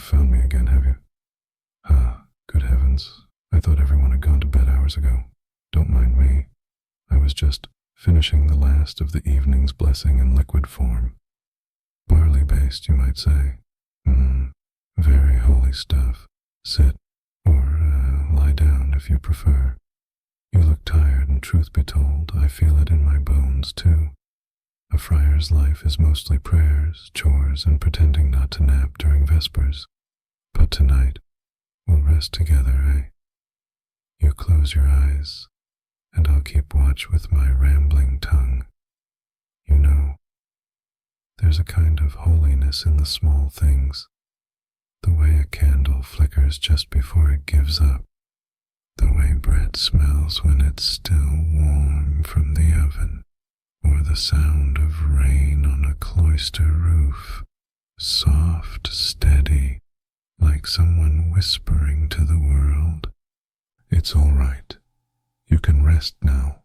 have found me again, have you? Ah, good heavens. I thought everyone had gone to bed hours ago. Don't mind me. I was just finishing the last of the evening's blessing in liquid form. Barley-based, you might say. Very holy stuff. Sit, or lie down if you prefer. You look tired, and truth be told, I feel it in my bones, too. A friar's life is mostly prayers, chores, and pretending not to nap during vespers. But tonight, we'll rest together, eh? You close your eyes, and I'll keep watch with my rambling tongue. You know, there's a kind of holiness in the small things. The way a candle flickers just before it gives up. The way bread smells when it's still warm from the oven. Or the sound of rain on a cloister roof. Soft, steady, like someone whispering to the world. It's all right. You can rest now.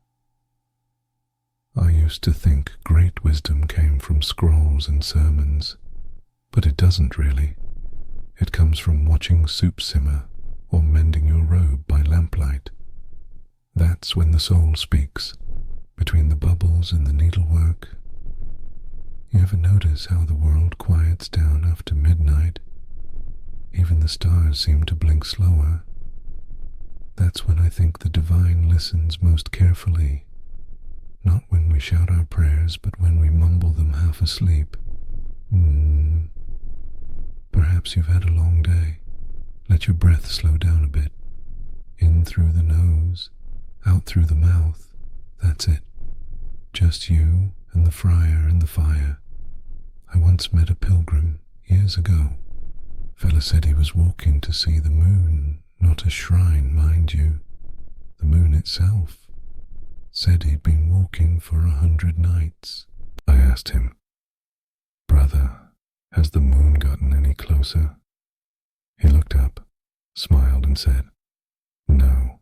I used to think great wisdom came from scrolls and sermons, but it doesn't really. It comes from watching soup simmer or mending your robe by lamplight. That's when the soul speaks, between the bubbles and the needlework. You ever notice how the world quiets down after midnight? Even the stars seem to blink slower. That's when I think the divine listens most carefully. Not when we shout our prayers, but when we mumble them half asleep. Perhaps you've had a long day. Let your breath slow down a bit. In through the nose, out through the mouth. That's it. Just you and the friar and the fire. I once met a pilgrim, years ago. Fella said he was walking to see the moon, not a shrine, mind you. The moon itself. Said he'd been walking for 100 nights. I asked him, "Brother, has the moon gotten any closer?" He looked up, smiled and said, "No,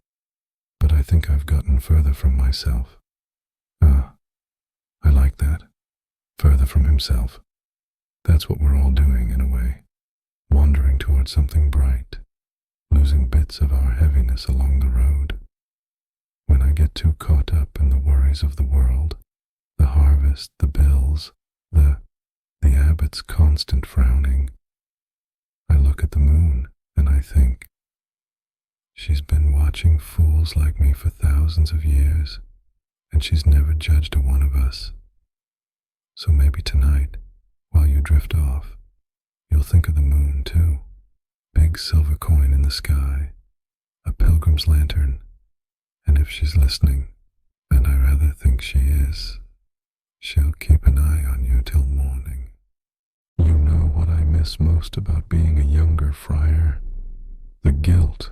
but I think I've gotten further from myself." Ah, I like that. Further from himself. That's what we're all doing in a way. Wandering towards something bright, losing bits of our heaviness along the road. When I get too caught up in the worries of the world, the harvest, the bills, the abbot's constant frowning, I look at the moon and I think, she's been watching fools like me for thousands of years, and she's never judged a one of us. So maybe tonight, while you drift off, you'll think of the moon too. Big silver coin in the sky, a pilgrim's lantern, and if she's listening, and I rather think she is, she'll keep an eye on you till morning. You know what I miss most about being a younger friar? The guilt.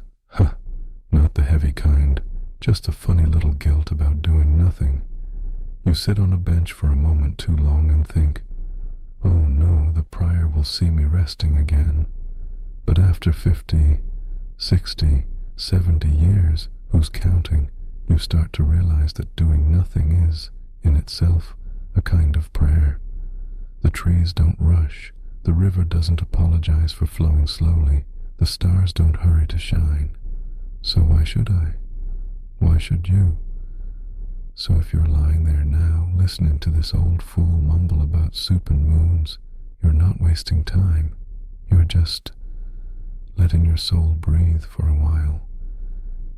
Not the heavy kind, just a funny little guilt about doing nothing. You sit on a bench for a moment too long and think, "Oh no, the prior will see me resting again." But after 50, 60, 70 years, who's counting, you start to realize that doing nothing is, in itself, a kind of prayer. The trees don't rush, the river doesn't apologize for flowing slowly, the stars don't hurry to shine. So why should I? Why should you? So if you're lying there now, listening to this old fool mumble about soup and moons, you're not wasting time. You're just letting your soul breathe for a while.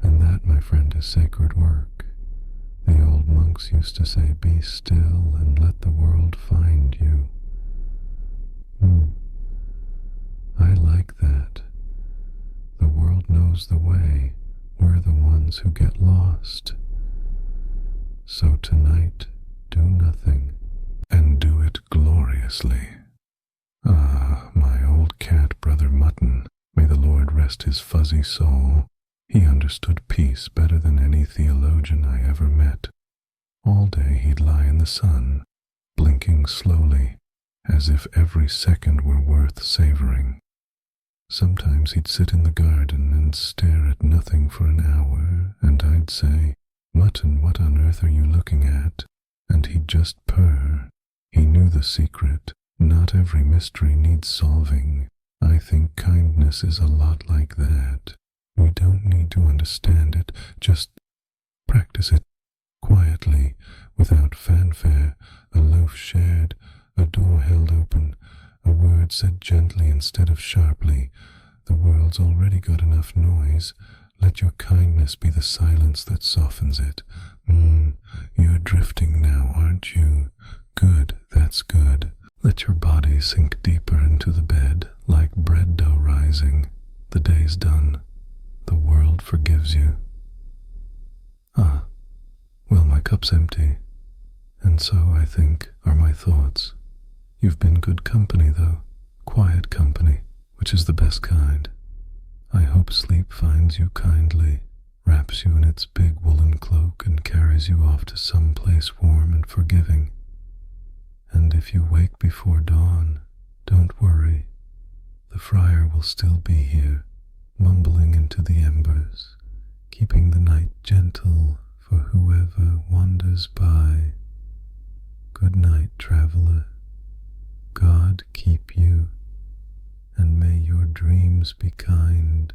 And that, my friend, is sacred work. The old monks used to say, "Be still and let the world find you." I like that. The world knows the way. We're the ones who get lost. So tonight, do nothing, and do it gloriously. Ah, my old cat brother Mutton, may the Lord rest his fuzzy soul. He understood peace better than any theologian I ever met. All day he'd lie in the sun, blinking slowly, as if every second were worth savoring. Sometimes he'd sit in the garden and stare at nothing for an hour, and I'd say, "Mutton, what on earth are you looking at?" And he'd just purr. He knew the secret. Not every mystery needs solving. I I think kindness is a lot like that. We don't need to understand it, just practice it quietly, without fanfare, a loaf shared, a door held open, a word said gently instead of sharply. The world's already got enough noise. Let your kindness be the silence that softens it. You're drifting now, aren't you? Good, that's good. Let your body sink deeper into the bed, like bread dough rising. The day's done. The world forgives you. Ah, well, my cup's empty. And so, I think, are my thoughts. You've been good company, though. Quiet company, which is the best kind. I hope sleep finds you kindly, wraps you in its big woolen cloak, and carries you off to some place warm and forgiving. And if you wake before dawn, don't worry. The friar will still be here, mumbling into the embers, keeping the night gentle for whoever wanders by. Good night, traveler. God keep you, and may your dreams be kind.